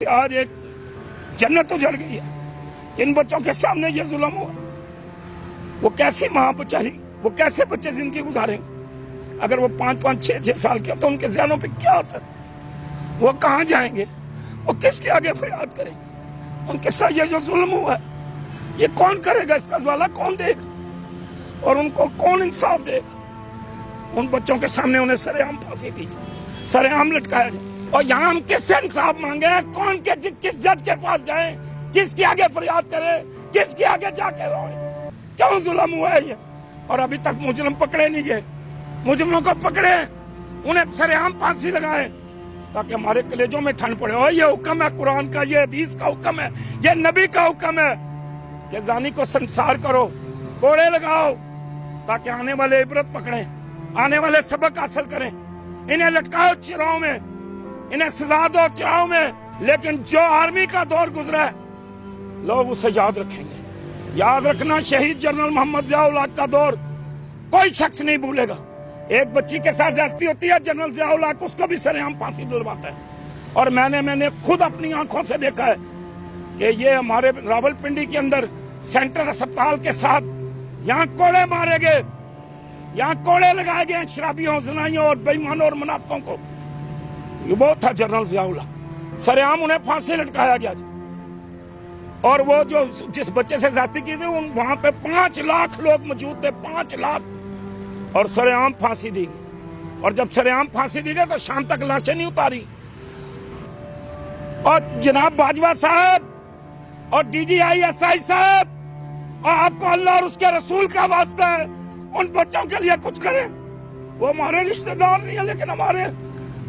आज एक जन्नत उजड़ गई है। इन बच्चों के सामने ये जुल्म हुआ, वो कैसी माँ बेचारी, वो कैसे बच्चे जिंदगी गुजारेंगे? अगर वो 5-5, 6-6 साल के तो उनके ज़हनों पे क्या असर, वो कहाँ जाएंगे, वो किसके आगे फरियाद करेंगे? उनके साथ ये जो जुल्म हुआ है ये कौन करेगा? इसका वाला कौन देगा और उनको कौन इंसाफ देगा? उन बच्चों के सामने उन्हें सरेआम फांसी दी जाए, सरेआम लटकाया जाए। और यहाँ हम किससे इंसाफ मांगे? कौन के किस जज के पास जाए, किसके आगे फरियाद करे, किसके आगे जाके रोए? क्यों जुल्म हुआ है ये? और अभी तक मुजरिम पकड़े नहीं गए। मुजरिमों को पकड़े, उन्हें सरेआम फांसी लगाए ताकि हमारे कलेजों में ठंड पड़े। और ये हुक्म है कुरान का, ये हदीस का हुक्म है, ये नबी का हुक्म है कि जानी को संसार करो, कोड़े लगाओ ताकि आने वाले इबरत पकड़े, आने वाले सबक हासिल करें। इन्हें लटकाओ चिराओं में, इन्हें सजा दो चिराओं में। लेकिन जो आर्मी का दौर गुजरा है लोग उसे याद रखेंगे। याद रखना, शहीद जनरल मोहम्मद जियाउल हक का दौर कोई शख्स नहीं भूलेगा। एक बच्ची के साथ ज्यादती होती है, जनरल जियाउल हक उसको भी सरेआम फांसी दिलवाता है। और मैंने खुद अपनी आंखों से देखा है कि ये हमारे रावलपिंडी के अंदर सेंट्रल अस्पताल के साथ यहाँ कोड़े मारे गए, यहाँ कोड़े लगाए गए शराबियों, जनाइयों और बेईमानों और मुनाफिकों को। ये वो था जनरल जियाउल हक, सरेआम उन्हें फांसी लटकाया गया। और वो जो जिस बच्चे से ज्यादती की थी वहां पे 5 लाख लोग मौजूद थे, 5 लाख, और सरेआम फांसी दी गई। और जब सरेआम फांसी दी गई तो शाम तक लाशें नहीं उतारी। और जनाब बाजवा साहब और DGI-SI साहब, और आपको अल्लाह और उसके रसूल का वास्ता है, उन बच्चों के लिए कुछ करें। वो हमारे रिश्तेदार नहीं है लेकिन हमारे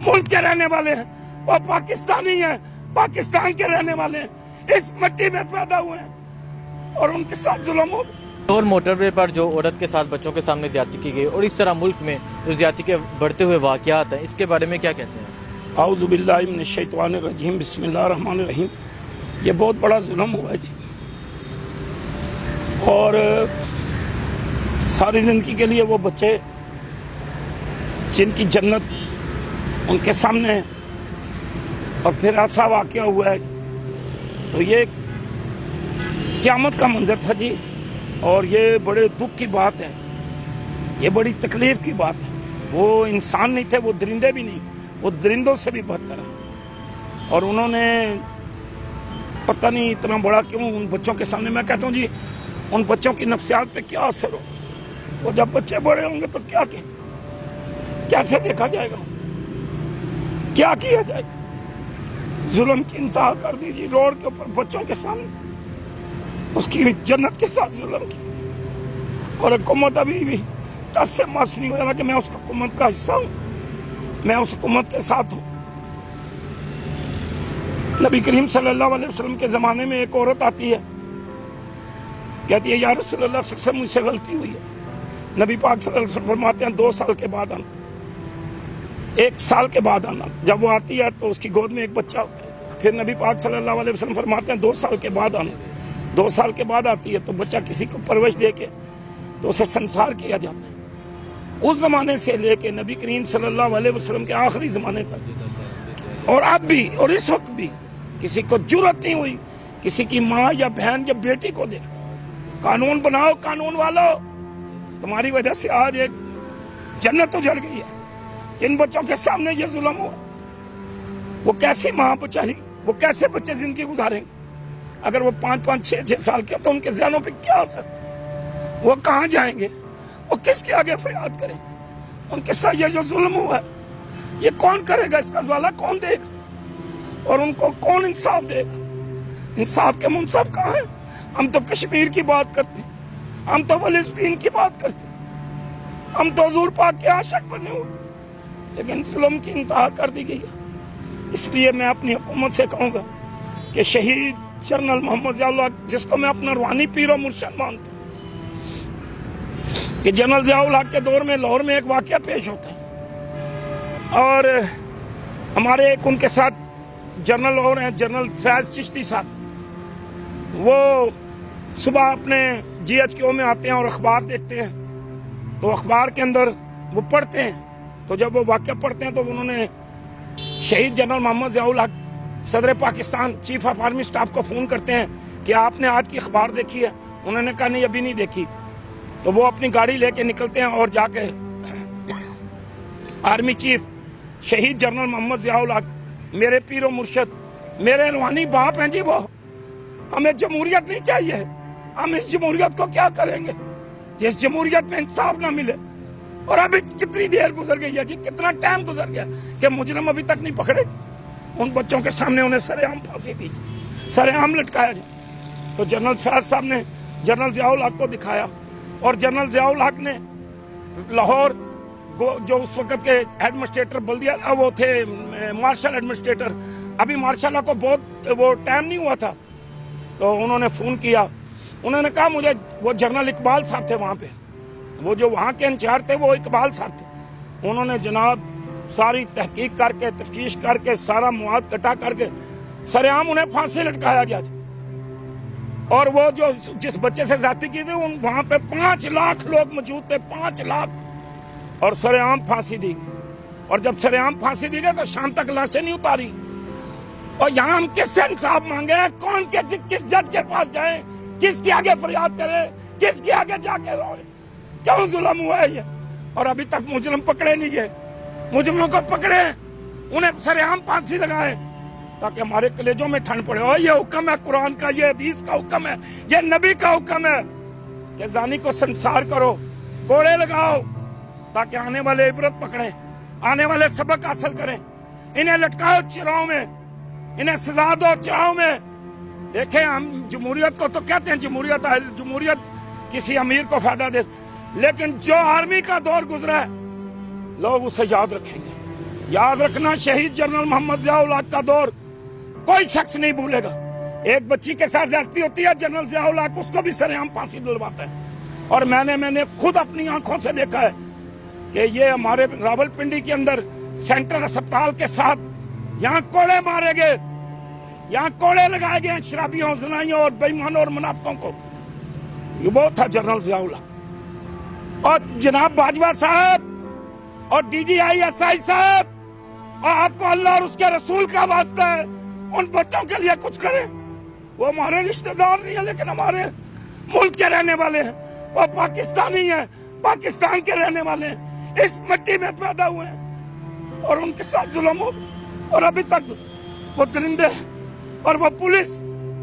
मुल्क के रहने वाले हैं, वो पाकिस्तानी हैं, पाकिस्तान के रहने वाले हैं, इस मिट्टी में पैदा हुए हैं और उनके साथ जुल्म हो। और मोटरवे पर जो औरत के साथ बच्चों के सामने ज्यादती की गई और इस तरह मुल्क में जो ज्यादती के बढ़ते हुए वाकयात हैं, इसके बारे में क्या कहते हैं? आऊज़ु बिल्लाहि मिनश शैतानिर रजीम, बिस्मिल्लाहिर रहमानिर रहीम। ये बहुत बड़ा जुल्म हुआ है जी, और सारी जिंदगी के लिए वो बच्चे जिनकी जन्नत उनके सामने है और फिर ऐसा वाकया हुआ है, तो ये क़यामत का मंजर था जी। और ये बड़े दुख की बात है, ये बड़ी तकलीफ की बात है। वो इंसान नहीं थे, वो दरिंदे भी नहीं, वो दरिंदों से भी बदतर है। और उन्होंने पता नहीं इतना बड़ा क्यों उन बच्चों के सामने। मैं कहता हूँ जी, उन बच्चों की नफ्सियात पे क्या असर हो, वो जब बच्चे बड़े होंगे तो क्या कैसे देखा जाएगा, क्या किया जाएगा? जुल्म की इंतहा कर दीजिए रोड के ऊपर बच्चों के सामने, उसकी जन्नत के साथ जुल्म की। और हुकूमत अभी भी टस से मस नहीं हुआ कि मैं उस हुकूमत का हिस्सा हूँ, मैं उस हुकूमत के साथ हूँ। नबी करीम सल्लल्लाहु अलैहि वसल्लम के जमाने में एक औरत आती है, कहती है या रसूलल्लाह से मुझसे गलती हुई है। नबी पाक सल्लल्लाहु अलैहि वसल्लम फरमाते हैं 2 साल के बाद आना, 1 साल के बाद आना। जब वो आती है तो उसकी गोद में एक बच्चा होता है। फिर नबी पाक सल्लल्लाहु अलैहि वसल्लम फरमाते हैं 2 साल के बाद आना। 2 साल के बाद आती है तो बच्चा किसी को परवरिश दे के तो उसे संसार किया जाता है। उस जमाने से लेके नबी करीम सल्लल्लाहु अलैहि वसल्लम के आखिरी जमाने तक, और अब भी और इस वक्त भी किसी को जुर्रत नहीं हुई किसी की माँ या बहन या बेटी को दे। कानून बनाओ कानून वालों, तुम्हारी वजह से आज एक जन्नत उजड़ गई है। इन बच्चों के सामने ये जुल्म हुआ, वो कैसी माँ बेचारी, वो कैसे बच्चे जिंदगी गुजारेंगे? अगर वो 5-5, 6-6 साल के तो उनके ज़हनों पे क्या असर, वो कहाँ जाएंगे, वो किसके आगे फरियाद करेंगे? उनके साथ ये जो जुल्म हुआ है ये कौन करेगा? इसका वाला कौन देगा और उनको कौन इंसाफ देगा? इंसाफ के मुंसाफ कहाँ है? हम तो कश्मीर की बात करते हैं, हम तो फलस्तीन की बात करते हैं, हम तो हुजूर पाक के आशिक बने हुए, लेकिन जुल्म की इंतहा कर दी गई है। इसलिए मैं अपनी हुकूमत से कहूँगा कि शहीद जनरल मोहम्मद जियाउल हक, जिसको मैं अपना रूहानी पीर और मुर्शिद मानता हूँ, कि जनरल जियाउल हक के दौर में लाहौर में एक वाकया पेश होता है और हमारे एक उनके साथ जनरल और हैं, जनरल फैज चिश्ती साहब, वो सुबह अपने GHQ में आते हैं और अखबार देखते हैं। तो अखबार के अंदर वो पढ़ते हैं, तो जब वो वाकया पढ़ते हैं तो उन्होंने शहीद जनरल मोहम्मद जियाउल हक सदर Pakistan chief of army staff को फोन करते हैं कि आपने आज की अखबार देखी है? उन्होंने कहा नहीं, अभी नहीं देखी। तो वो अपनी गाड़ी लेके निकलते हैं और जाके आर्मी चीफ शहीद जनरल मोहम्मद जियाउल हक, मेरे पीरो मुर्शद, मेरे रूहानी बाप हैं जी वो, हमें जमहूरियत नहीं चाहिए, हम इस जमहूरियत को क्या करेंगे जिस जमहूरियत में इंसाफ ना मिले। और अभी कितनी देर गुजर गई है जी, कितना टाइम गुजर गया कि मुजरिम अभी तक नहीं पकड़े। उन बच्चों के सामने उन्हें सरेआम फांसी दी, सरेआम लटकाया जाए। तो जनरल फैज साहब ने जनरल जियाउल हक को दिखाया और जनरल जियाउल हक ने लाहौर जो उस वक्त के एडमिनिस्ट्रेटर बल्दिया वो थे मार्शल एडमिनिस्ट्रेटर, अभी मार्शल को बहुत वो टाइम नहीं हुआ था, तो उन्होंने फोन किया। उन्होंने कहा मुझे, वो जनरल इकबाल साहब थे वहां पे, वो जो वहां के इंचार्ज थे वो इकबाल साहब थे। उन्होंने जनाब सारी तहकीक करके तफ्तीश करके सारा मुआद कटा करके सरेआम उन्हें फांसी लटकाया गया। और वो जो जिस बच्चे से ज्यादती की थी वहां पे 5 लाख लोग मौजूद थे, 5 लाख, और सरेआम फांसी दी गई। और जब सरेआम फांसी दी गई तो शाम तक लाशें नहीं उतारी। और यहाँ हम किससे इंसाफ मांगे? कौन के किस जज के पास जाए? किसके आगे फरियाद करे? किसके आगे जाके रोए? क्यों जुल्म हुआ है ये? और अभी तक मुजरिम पकड़े नहीं गए। मुजरिमों को पकड़े, उन्हें सरेआम फांसी लगाए ताकि हमारे कलेजों में ठंड पड़े। और ये हुक्म है कुरान का, ये हदीस का हुक्म है, ये नबी का हुक्म है कि जानी को संसार करो, कोड़े लगाओ, ताकि आने वाले इबरत पकड़े, आने वाले सबक हासिल करें। इन्हें लटकाओ चिराओं में, इन्हें सजा दो चिराओं में। देखें, हम जमहूरियत को तो कहते हैं जमहूरियत किसी अमीर को फायदा दे, लेकिन जो आर्मी का दौर गुजरा है लोग उसे याद रखेंगे। याद रखना, शहीद जनरल मोहम्मद जियाउल हक का दौर कोई शख्स नहीं भूलेगा। एक बच्ची के साथ ज्यादती होती है, जनरल जियाउल हक उसको भी सरेआम फांसी दिलवाता है। और मैंने खुद अपनी आंखों से देखा है कि ये हमारे रावलपिंडी के अंदर सेंट्रल अस्पताल के साथ यहाँ कोड़े मारे गए, यहाँ कोड़े लगाए गए शराबियों, जनाइयों और बेईमानों और मुनाफिकों को। ये वो था जनरल जियाउल हक। और जनाब बाजवा साहब और DGI साहब, और आपको अल्लाह और उसके रसूल का वास्ता है, उन बच्चों के लिए कुछ करें। वो हमारे रिश्तेदार नहीं है लेकिन हमारे मुल्क के रहने वाले हैं, वो पाकिस्तानी हैं, पाकिस्तान के रहने वाले हैं, इस मिट्टी में पैदा हुए हैं और उनके साथ जुल्म हो। और अभी तक वो दरिंदे और वो पुलिस,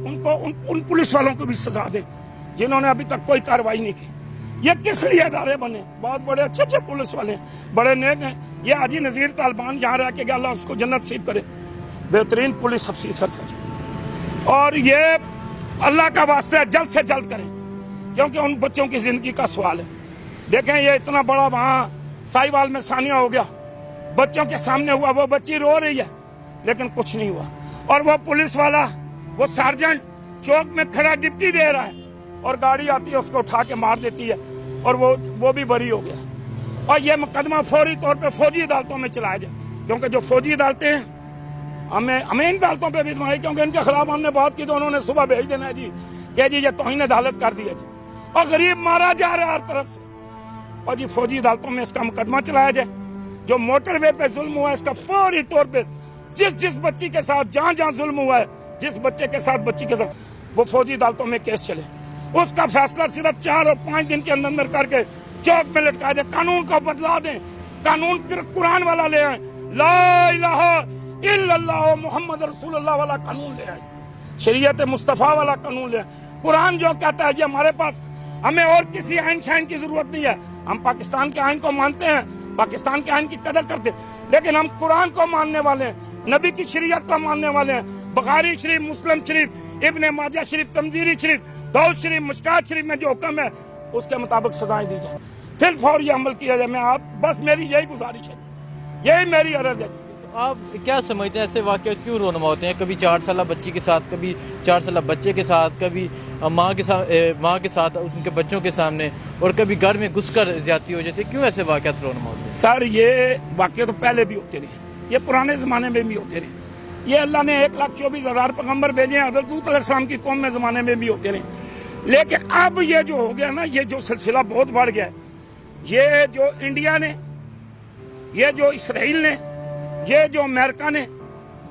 उनको उन पुलिस वालों को भी सजा दे जिन्होंने अभी तक कोई कार्रवाई नहीं की। ये किस लिए अदारे बने? बहुत बड़े अच्छे पुलिस वाले हैं, बड़े नेक हैं। ये हाजी नजीर तालिबान जहाँ रह के गया, अल्लाह उसको जन्नत नसीब करे, बेहतरीन पुलिस अफसर था। और ये अल्लाह का वास्ता है जल्द से जल्द करें, क्योंकि उन बच्चों की जिंदगी का सवाल है। देखें, ये इतना बड़ा वहाँ साहिवाल में सानिया हो गया, बच्चों के सामने हुआ, वो बच्ची रो रही है लेकिन कुछ नहीं हुआ। और वो पुलिस वाला, वो सार्जेंट चौक में खड़ा डिप्टी दे रहा है और गाड़ी आती है उसको उठा के मार देती है और वो भी बरी हो गया। और ये मुकदमा फौरी तौर पे फौजी अदालतों में चलाया जाए, क्योंकि जो फौजी अदालतें हैं हमें इन अदालतों पे भी दवाई, क्योंकि इनके खिलाफ हमने बात की तो उन्होंने सुबह भेज देना है जी कि जी ये तौहीन अदालत कर दिया जी, और गरीब मारा जा रहा है हर तरफ से। और जी फौजी अदालतों में इसका मुकदमा चलाया जाए। जो मोटरवे पे जुल्म हुआ है इसका फौरी तौर पे जिस बच्ची के साथ जहाँ जुल्म हुआ है, जिस बच्चे के साथ बच्ची के साथ, वो फौजी अदालतों में केस चले, उसका फैसला सिर्फ 4 और 5 दिन के अंदर करके चौक में लटका दे। कानून को बदला दें, कानून फिर कुरान वाला ले आए, ला इलाहा इल्लल्लाह मुहम्मद रसूलुल्लाह वाला कानून ले आए, शरीयत मुस्तफा वाला कानून ले आए। कुरान जो कहता है ये हमारे पास, हमें और किसी आइन शाइन की जरूरत नहीं है। हम पाकिस्तान के आइन को मानते हैं, पाकिस्तान के आइन की कदर करते हैं, लेकिन हम कुरान को मानने वाले हैं, नबी की शरीयत को मानने वाले हैं। बुखारी शरीफ, मुस्लिम शरीफ, इब्ने माजा शरीफ, तमजीरी शरीफ, दाऊद शरीफ, मुश्कात शरीफ में जो हुक्म है उसके मुताबिक सजाएं दी जाए, फिर फौरी अमल किया जाए। मैं आप बस मेरी यही गुजारिश है, यही मेरी अर्ज है। आप क्या समझते हैं ऐसे वाक़े क्यों रोनमा होते हैं? कभी 4 साल बच्ची के साथ, कभी 4 साल बच्चे के साथ, कभी माँ के साथ उनके बच्चों के सामने, और कभी घर में घुसकर ज्यादती हो जाती है। क्यों ऐसे वाक़े रोनमा होते हैं? सर ये वाक़े तो पहले भी होते रहे, ये पुराने जमाने में भी होते रहे। ये अल्लाह ने 1,24,000 पैगंबर भेजे हैं, हज़रत लूत अलैहिस्सलाम की कौम में जमाने में भी होते रहे। लेकिन अब ये जो हो गया ना, ये जो सिलसिला बहुत बढ़ गया है, ये जो इंडिया ने, ये जो इसराइल ने, ये जो अमेरिका ने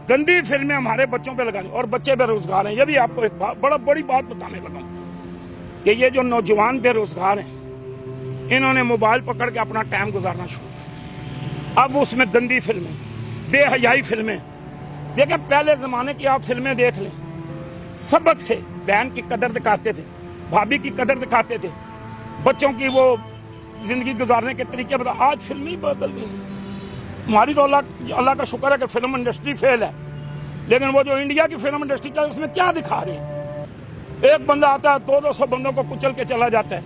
गंदी फिल्में हमारे बच्चों पे लगानी और बच्चे बेरोजगार हैं। ये भी आपको एक बड़ी बात बताने लगा हूं कि ये जो नौजवान बेरोजगार हैं, इन्होंने मोबाइल पकड़ के अपना टाइम गुजारना शुरू किया। अब उसमें गंदी फिल्में, बेहयाई फिल्में। देखिए पहले जमाने की आप फिल्में देख लें, सबक से बहन की कदर दिखाते थे, भाभी की कदर दिखाते थे, बच्चों की वो जिंदगी गुजारने के तरीके बता। आज फिल्में ही बदल गई। हमारी तो अल्लाह का शुक्र है कि फिल्म इंडस्ट्री फेल है, लेकिन वो जो इंडिया की फिल्म इंडस्ट्री है उसमें क्या दिखा रही है? एक बंदा आता है 200 बंदों को कुचल के चला जाता है,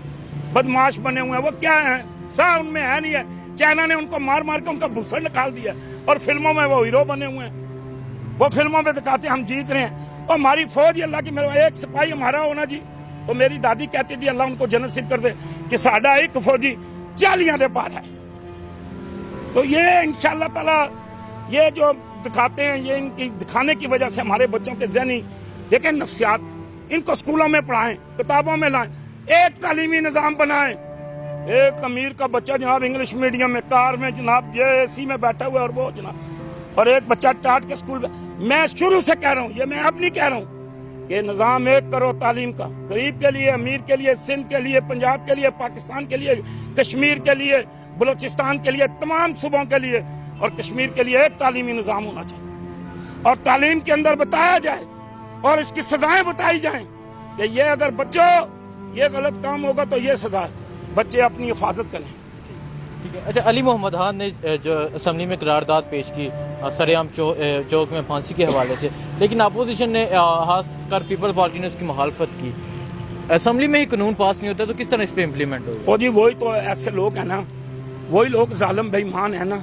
बदमाश बने हुए हैं। वो क्या है? सा उनमें है नहीं है। चाइना ने उनको मार मार के उनका भूसा निकाल दिया और फिल्मों में वो हीरो बने हुए हैं। वो फिल्मों में दिखाते हम जीत रहे हैं। और हमारी फौज, अल्लाह की मेरा एक सिपाही हमारा होना जी, तो मेरी दादी कहती थी अल्लाह उनको जन्नत नसीब कर दे कि साडा एक फौजी जालियां दे पार है। तो ये इंशाअल्लाह ताला ये जो दिखाते हैं, ये इनकी दिखाने की वजह से हमारे बच्चों के ज़हनी देखें नफ्सियात, इनको स्कूलों में पढ़ाएं, किताबों में लाएं, एक तालीमी निज़ाम बनाएं। एक अमीर का बच्चा जनाब इंग्लिश मीडियम में, कार में जनाब ये एसी में बैठा हुआ है, और वो जनाब, और एक बच्चा टाट के स्कूल में। मैं शुरू से कह रहा हूँ, ये मैं अब नहीं कह रहा हूँ, कि निज़ाम एक करो तालीम का, गरीब के लिए, अमीर के लिए, सिंध के लिए, पंजाब के लिए, पाकिस्तान के लिए, कश्मीर के लिए, बलोचिस्तान के लिए, तमाम सूबों के लिए और कश्मीर के लिए एक तालीमी निज़ाम होना चाहिए। और तालीम के अंदर बताया जाए और इसकी सजाएं बताई जाएं कि ये अगर बच्चों ये गलत काम होगा तो ये सजा है, बच्चे अपनी हिफाजत करें। ठीक है। अच्छा, अली मोहम्मद खान ने जो असम्बली में करारदाद पेश की सरेआम चौक में फांसी के हवाले से, लेकिन अपोजिशन ने खासकर पीपल्स पार्टी ने उसकी मुखालफत की। असम्बली में ही कानून पास नहीं होता तो किस तरह इस पे इम्प्लीमेंट होगा? ओ जी, वही तो ऐसे लोग हैं ना, वही लोग जालिम बेईमान है ना,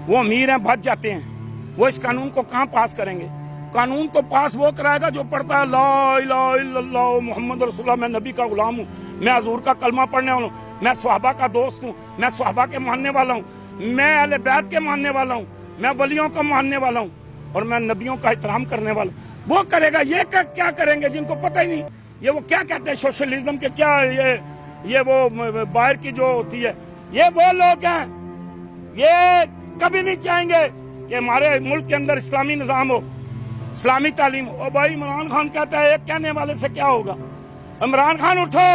वो अमीर हैं, बच जाते हैं, वो इस कानून को कहाँ पास करेंगे? कानून तो पास वो कराएगा जो पढ़ता है ला इलाहा इल्लल्लाह मुहम्मद रसूलुल्लाह, मैं नबी का गुलाम हूँ, मैं हजूर का कलमा पढ़ने वाला हूँ, मैं सहाबा का दोस्त हूँ, मैं सहाबा के मानने वाला हूँ, मैं अहले बैत के मानने वाला हूँ, मैं वलियों का मानने वाला हूँ, और मैं नबियों का एहतराम करने वाला हूँ। वो करेगा। ये क्या करेंगे जिनको पता ही नहीं? ये वो क्या कहते हैं सोशलिज्म के, क्या ये वो बाहर की जो होती है, ये वो लोग हैं, ये कभी नहीं चाहेंगे कि हमारे मुल्क के अंदर इस्लामी निज़ाम हो, इस्लामी तालीम हो। और भाई इमरान खान कहता है एक कहने वाले से क्या होगा? इमरान खान उठो,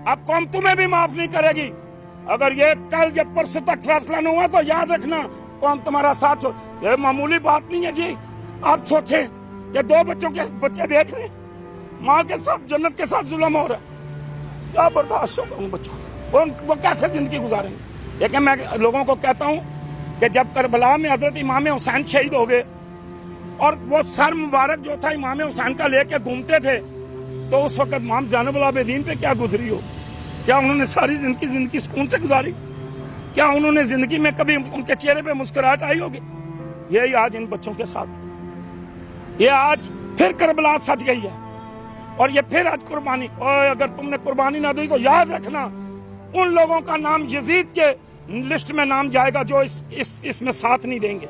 अब कौम तुम्हें भी माफ नहीं करेगी। अगर ये कल या परसों तक फैसला नहीं हुआ तो याद रखना कौम तुम्हारा साथ छोड़। ये मामूली बात नहीं है जी। आप सोचें कि 2 बच्चों के बच्चे देख रहे हैं, माँ के साथ जन्नत के साथ जुल्म हो रहा है, क्या बर्दाश्त होगा उन बच्चों को? वो कैसे जिंदगी गुजारेंगे? लेकिन मैं लोगों को कहता हूँ कि जब करबला में हजरत इमाम हुसैन शहीद हो गए और वो सर मुबारक जो था इमाम हुसैन का लेके घूमते थे, तो उस वक्त इमाम ज़ैनुल आबिदीन पे क्या गुजरी हो? क्या उन्होंने सारी जिंदगी सुकून से गुजारी? क्या उन्होंने जिंदगी में कभी उनके चेहरे पे मुस्कुराहट आई होगी? यही आज इन बच्चों के साथ, ये आज फिर करबला सज गई है और ये फिर आज कुर्बानी। और अगर तुमने कुर्बानी ना दी तो याद रखना उन लोगों का नाम यजीद के लिस्ट में नाम जाएगा जो इसमें साथ नहीं देंगे।